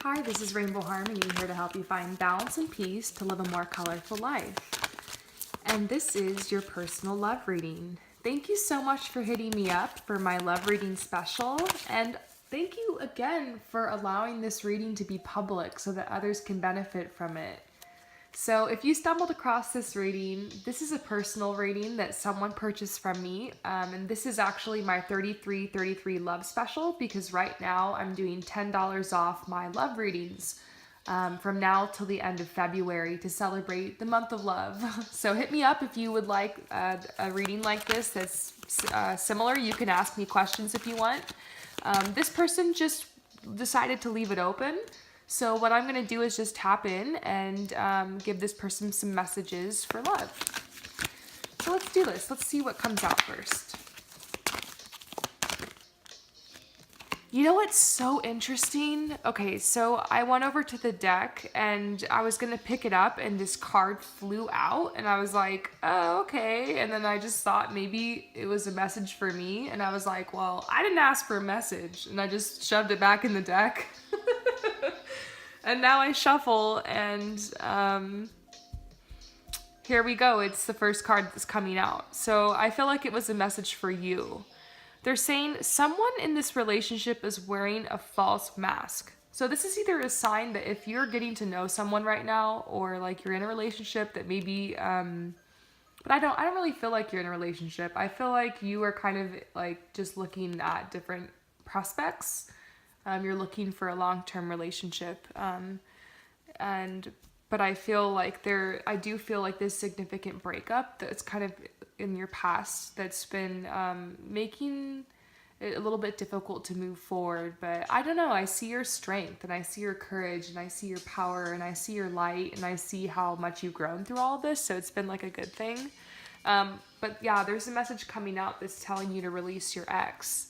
Hi, this is Rainbow Harmony here to help you find balance and peace to live a more colorful life. And this is your personal love reading. Thank you so much for hitting me up for my love reading special. And thank you again for allowing this reading to be public so that others can benefit from it. So if you stumbled across this reading, this is a personal reading that someone purchased from me. And this is actually my 33 love special because right now I'm doing $10 off my love readings from now till the end of February to celebrate the month of love. So hit me up if you would like a reading like this that's similar. You can ask me questions if you want. This person just decided to leave it open. So what I'm going to do is just tap in and give this person some messages for love. So let's do this. Let's see what comes out first. You know what's so interesting? Okay, so I went over to the deck and I was going to pick it up and this card flew out and I was like, oh, okay. And then I just thought maybe it was a message for me. And I was like, well, I didn't ask for a message. And I just shoved it back in the deck. And now I shuffle and here we go. It's the first card that's coming out. So I feel like it was a message for you. They're saying someone in this relationship is wearing a false mask. So this is either a sign that if you're getting to know someone right now or like you're in a relationship that maybe, but I don't really feel like you're in a relationship. I feel like you are kind of like just looking at different prospects. You're looking for a long-term relationship. But I feel like I do feel like this significant breakup that's kind of in your past that's been making it a little bit difficult to move forward. But I don't know, I see your strength and I see your courage and I see your power and I see your light and I see how much you've grown through all of this. So it's been like a good thing. But yeah, there's a message coming out that's telling you to release your ex.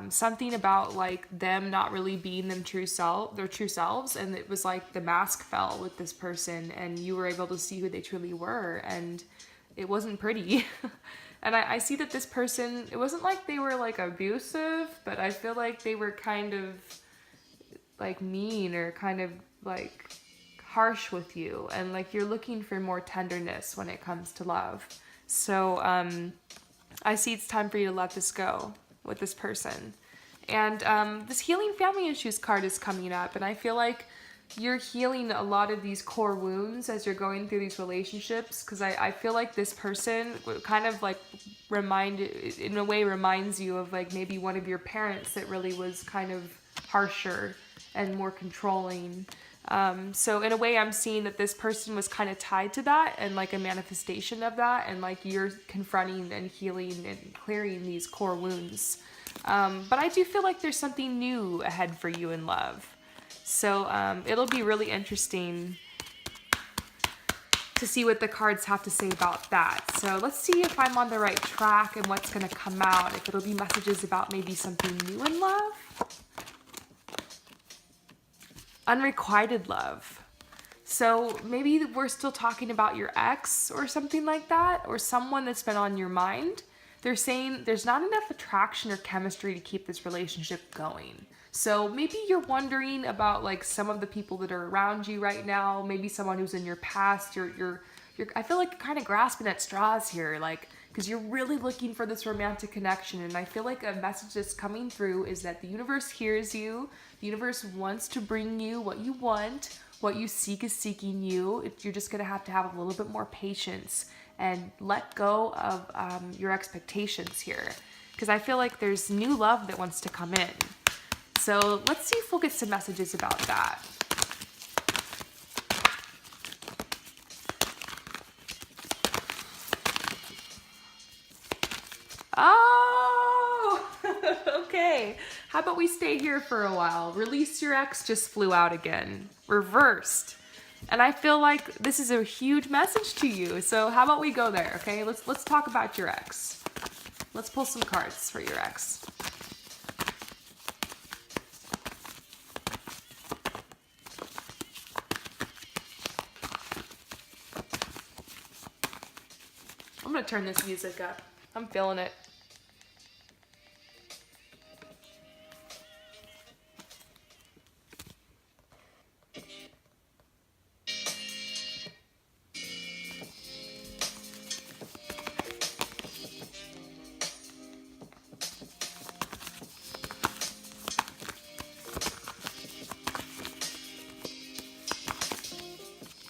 Something about like them not really being their true selves, and it was like the mask fell with this person and you were able to see who they truly were, and it wasn't pretty. And I see that this person, it wasn't like they were like abusive, but I feel like they were kind of like mean or kind of like harsh with you, and like you're looking for more tenderness when it comes to love. So I see it's time for you to let this go with this person. And this healing family issues card is coming up, and I feel like you're healing a lot of these core wounds as you're going through these relationships, because I feel like this person kind of like reminds you of like maybe one of your parents that really was kind of harsher and more controlling. So in a way I'm seeing that this person was kind of tied to that and like a manifestation of that, and like you're confronting and healing and clearing these core wounds. But I do feel like there's something new ahead for you in love. So it'll be really interesting to see what the cards have to say about that. So let's see if I'm on the right track and what's going to come out, if it'll be messages about maybe something new in love. Unrequited love. So maybe we're still talking about your ex or something like that, or someone that's been on your mind. They're saying there's not enough attraction or chemistry to keep this relationship going. So maybe you're wondering about like some of the people that are around you right now, maybe someone who's in your past. You're I feel like you're kind of grasping at straws here, like, because you're really looking for this romantic connection. And I feel like a message that's coming through is that the universe hears you. The universe wants to bring you what you want. What you seek is seeking you. You're just going to have a little bit more patience and let go of your expectations here. Because I feel like there's new love that wants to come in. So let's see if we'll get some messages about that. Oh, okay. How about we stay here for a while? Release your ex just flew out again. Reversed. And I feel like this is a huge message to you. So how about we go there, okay? Let's talk about your ex. Let's pull some cards for your ex. I'm gonna turn this music up. I'm feeling it.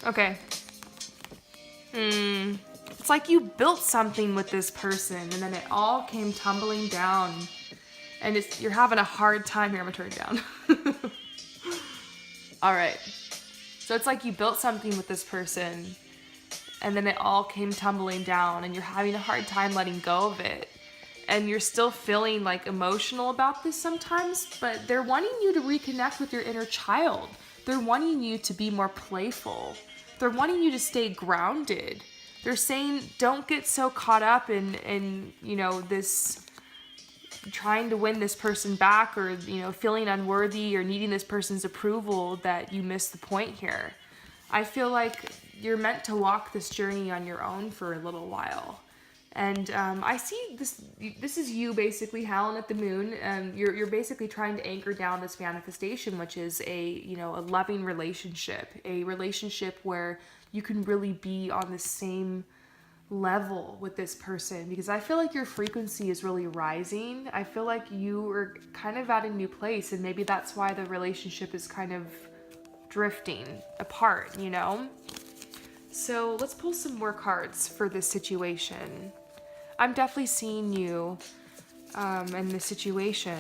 Okay. It's like you built something with this person and then it all came tumbling down. And you're having a hard time here. I'm gonna turn it down. All right. So it's like you built something with this person and then it all came tumbling down and you're having a hard time letting go of it. And you're still feeling like emotional about this sometimes, but they're wanting you to reconnect with your inner child. They're wanting you to be more playful. They're wanting you to stay grounded. They're saying don't get so caught up in this trying to win this person back, or feeling unworthy or needing this person's approval, that you miss the point here. I feel like you're meant to walk this journey on your own for a little while. And I see this is you basically howling at the moon. You're basically trying to anchor down this manifestation, which is a loving relationship, a relationship where you can really be on the same level with this person, because I feel like your frequency is really rising. I feel like you are kind of at a new place, and maybe that's why the relationship is kind of drifting apart, So let's pull some more cards for this situation. I'm definitely seeing you in this situation.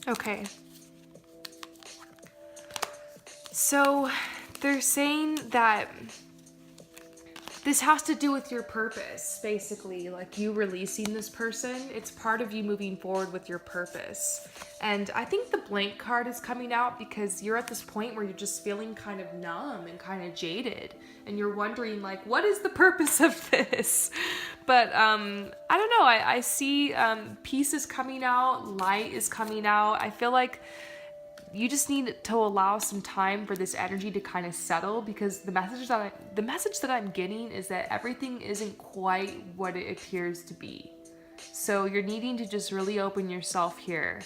Okay. So they're saying that this has to do with your purpose, basically, like you releasing this person. It's part of you moving forward with your purpose. And I think the blank card is coming out because you're at this point where you're just feeling kind of numb and kind of jaded. And you're wondering, like, what is the purpose of this? But I don't know. I see peace is coming out. Light is coming out. I feel like you just need to allow some time for this energy to kind of settle, because the message that I'm getting is that everything isn't quite what it appears to be. So you're needing to just really open yourself here.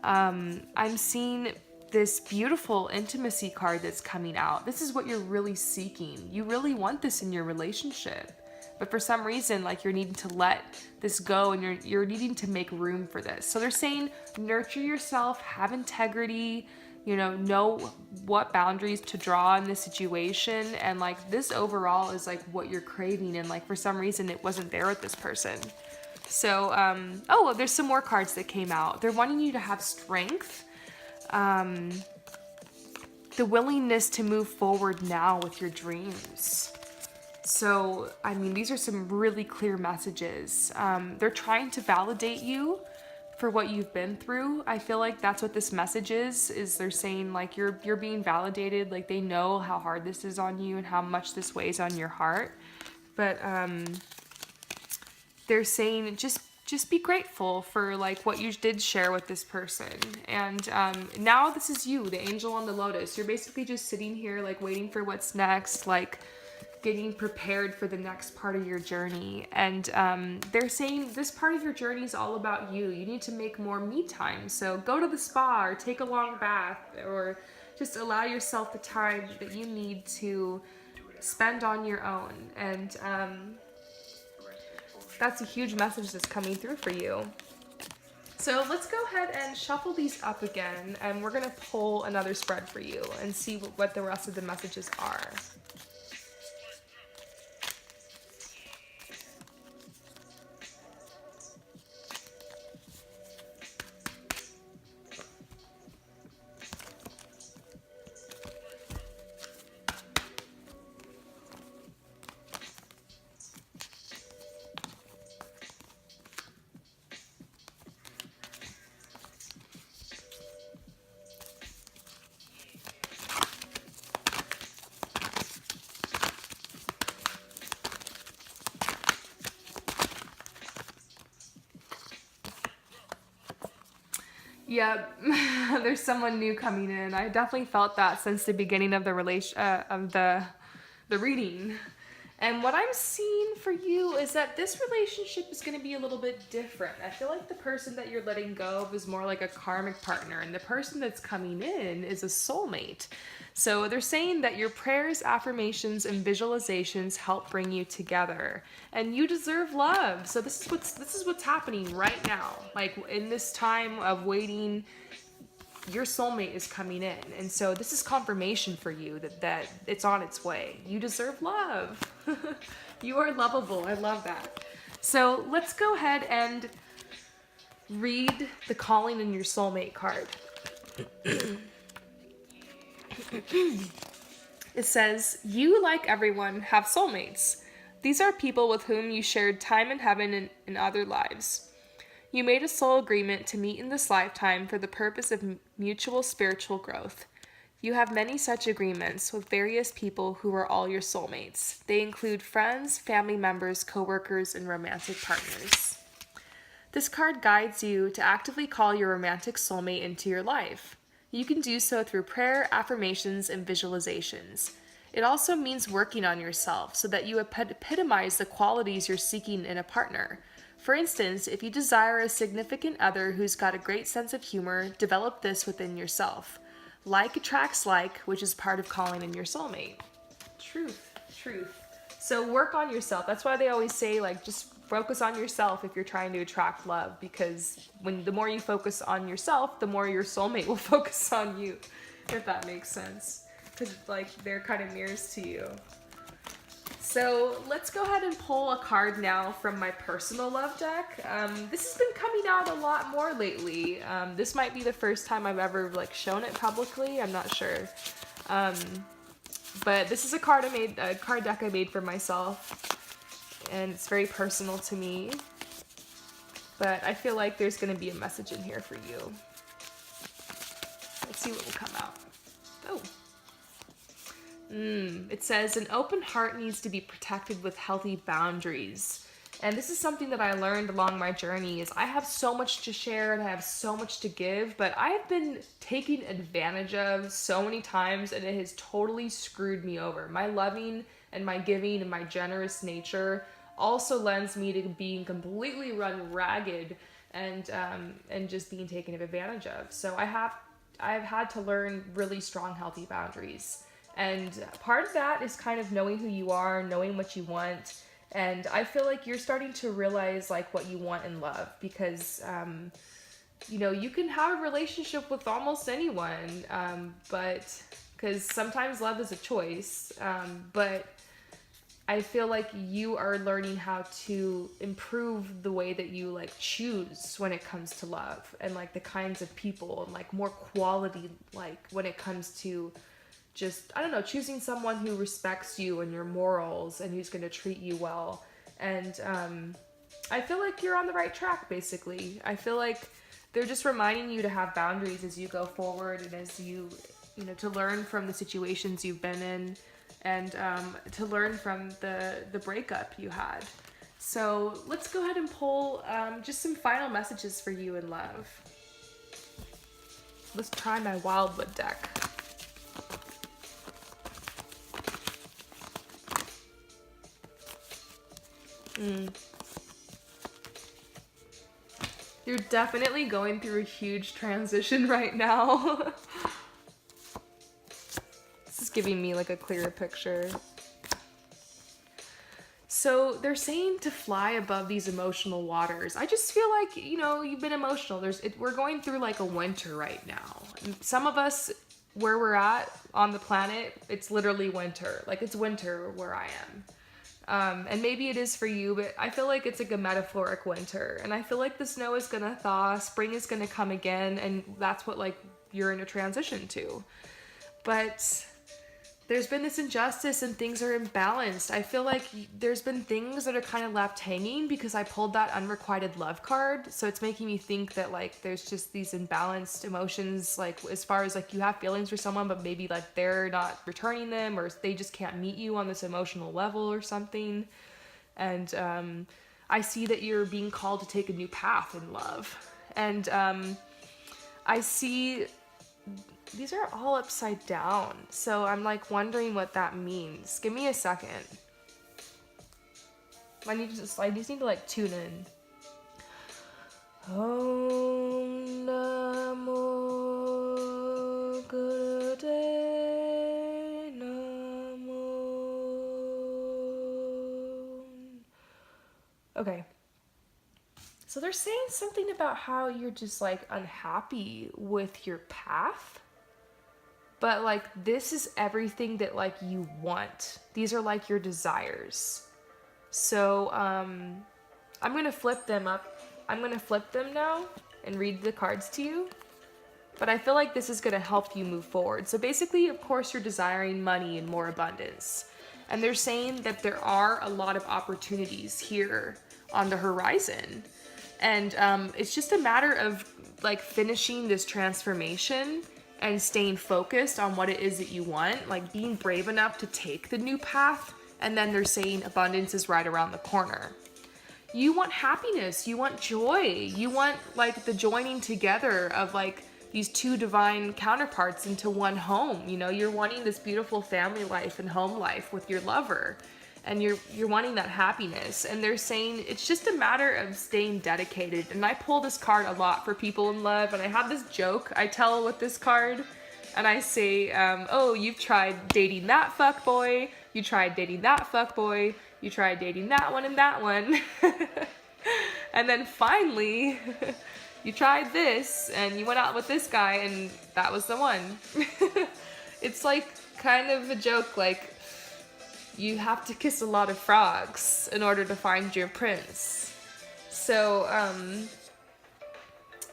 I'm seeing this beautiful intimacy card that's coming out. This is what you're really seeking. You really want this in your relationship. But for some reason, like, you're needing to let this go, and you're needing to make room for this. So they're saying nurture yourself, have integrity, know what boundaries to draw in this situation. And like, this overall is like what you're craving. And like, for some reason it wasn't there with this person. So, there's some more cards that came out. They're wanting you to have strength, the willingness to move forward now with your dreams. So, I mean, these are some really clear messages. They're trying to validate you for what you've been through. I feel like that's what this message is they're saying, like, you're being validated. Like, they know how hard this is on you and how much this weighs on your heart. But they're saying just be grateful for like what you did share with this person. And now this is you, the angel on the lotus. You're basically just sitting here like waiting for what's next, like getting prepared for the next part of your journey. And they're saying this part of your journey is all about you. You need to make more me time. So go to the spa or take a long bath, or just allow yourself the time that you need to spend on your own. And that's a huge message that's coming through for you. So let's go ahead and shuffle these up again, and we're going to pull another spread for you and see what the rest of the messages are. Yeah, there's someone new coming in. I definitely felt that since the beginning of the reading. And what I'm seeing for you is that this relationship is going to be a little bit different. I feel like the person that you're letting go of is more like a karmic partner, and the person that's coming in is a soulmate. So they're saying that your prayers, affirmations, and visualizations help bring you together, and you deserve love. So this is what's happening right now. Like in this time of waiting, your soulmate is coming in, and so this is confirmation for you that it's on its way. You deserve love. You are lovable. I love that. So let's go ahead and read the calling in your soulmate card. It says, you, like everyone, have soulmates. These are people with whom you shared time in heaven and in other lives. You made a soul agreement to meet in this lifetime for the purpose of mutual spiritual growth. You have many such agreements with various people who are all your soulmates. They include friends, family members, coworkers, and romantic partners. This card guides you to actively call your romantic soulmate into your life. You can do so through prayer, affirmations, and visualizations. It also means working on yourself so that you epitomize the qualities you're seeking in a partner. For instance, if you desire a significant other who's got a great sense of humor, develop this within yourself. Like attracts like, which is part of calling in your soulmate. Truth, truth. So work on yourself. That's why they always say, like, just focus on yourself if you're trying to attract love, because the more you focus on yourself, the more your soulmate will focus on you, if that makes sense. Because, like, they're kind of mirrors to you. So let's go ahead and pull a card now from my personal love deck. This has been coming out a lot more lately. This might be the first time I've ever shown it publicly. I'm not sure. But this is a card deck I made for myself, and it's very personal to me. But I feel like there's going to be a message in here for you. Let's see what will come out. Oh. It says, an open heart needs to be protected with healthy boundaries. And this is something that I learned along my journey, is I have so much to share and I have so much to give, but I've been taken advantage of so many times, and it has totally screwed me over. My loving and my giving and my generous nature also lends me to being completely run ragged and just being taken advantage of. So I've had to learn really strong, healthy boundaries. And part of that is kind of knowing who you are, knowing what you want. And I feel like you're starting to realize what you want in love, because, you can have a relationship with almost anyone, but because sometimes love is a choice. But I feel like you are learning how to improve the way that you choose when it comes to love, and the kinds of people, and more quality, when it comes to just, I don't know, choosing someone who respects you and your morals and who's going to treat you well. And I feel like you're on the right track, basically. I feel like they're just reminding you to have boundaries as you go forward, and as you to learn from the situations you've been in, and to learn from the breakup you had. So let's go ahead and pull just some final messages for you in love. Let's try my Wildwood deck. You're definitely going through a huge transition right now. This is giving me a clearer picture. So they're saying to fly above these emotional waters. I just feel like, you've been emotional. We're going through a winter right now. And some of us, where we're at on the planet, it's literally winter. It's winter where I am. And maybe it is for you, but I feel like it's a metaphoric winter. And I feel like the snow is gonna thaw, spring is gonna come again, and that's what you're in a transition to. But there's been this injustice and things are imbalanced. I feel like there's been things that are kind of left hanging because I pulled that unrequited love card. So it's making me think that there's just these imbalanced emotions, as far as you have feelings for someone, but maybe they're not returning them, or they just can't meet you on this emotional level or something. And I see that you're being called to take a new path in love. And I see these are all upside down. So I'm wondering what that means. Give me a second. I just need to like tune in. Om Namo Gurudeva Namo. Okay. So they're saying something about how you're just like unhappy with your path. But like this is everything that like you want. These are like your desires. So I'm gonna flip them up. I'm gonna flip them now and read the cards to you. But I feel like this is gonna help you move forward. So basically, of course, you're desiring money and more abundance. And they're saying that there are a lot of opportunities here on the horizon. And it's just a matter of like finishing this transformation and staying focused on what it is that you want, like being brave enough to take the new path. And then they're saying abundance is right around the corner. You want happiness, you want joy, you want like the joining together of like these two divine counterparts into one home. You know, you're wanting this beautiful family life and home life with your lover, and you're wanting that happiness. And they're saying it's just a matter of staying dedicated. And I pull this card a lot for people in love, and I have this joke I tell with this card, and I say, oh, you've tried dating that fuckboy, you tried dating that fuckboy, you tried dating that one and that one, and then finally you tried this and you went out with this guy and that was the one. It's like kind of a joke, like you have to kiss a lot of frogs in order to find your prince. So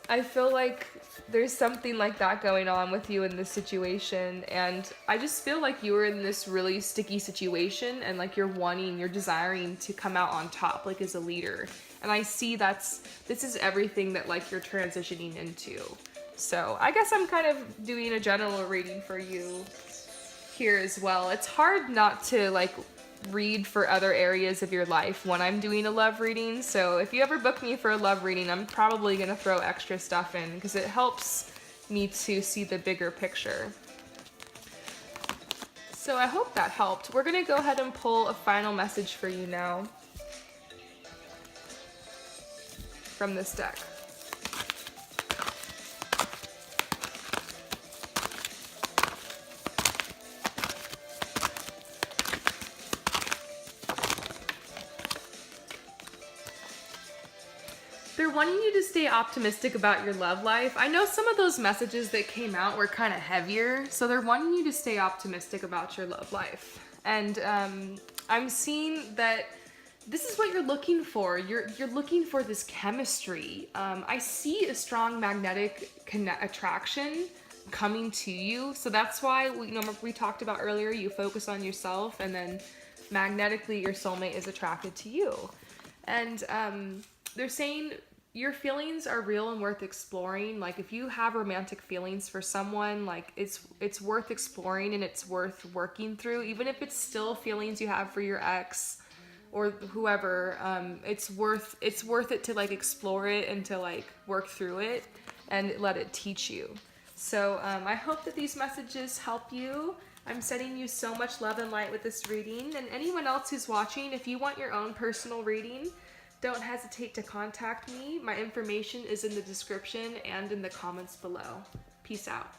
I feel like there's something like that going on with you in this situation, and I just feel like you were in this really sticky situation, and like you're desiring to come out on top, like as a leader. And I see this is everything that like you're transitioning into. So I guess I'm kind of doing a general reading for you here as well. It's hard not to like read for other areas of your life when I'm doing a love reading. So if you ever book me for a love reading, I'm probably gonna throw extra stuff in because it helps me to see the bigger picture. So I hope that helped. We're gonna go ahead and pull a final message for you now from this deck. They're wanting you to stay optimistic about your love life. I know some of those messages that came out were kind of heavier, so they're wanting you to stay optimistic about your love life. And I'm seeing that this is what you're looking for. You're looking for this chemistry. I see a strong magnetic attraction coming to you. So that's why we talked about earlier, you focus on yourself, and then magnetically your soulmate is attracted to you. And they're saying your feelings are real and worth exploring. Like if you have romantic feelings for someone, like it's worth exploring and it's worth working through, even if it's still feelings you have for your ex or whoever. It's worth it to like explore it and to like work through it and let it teach you. So I hope that these messages help you. I'm sending you so much love and light with this reading. And anyone else who's watching, if you want your own personal reading, don't hesitate to contact me. My information is in the description and in the comments below. Peace out.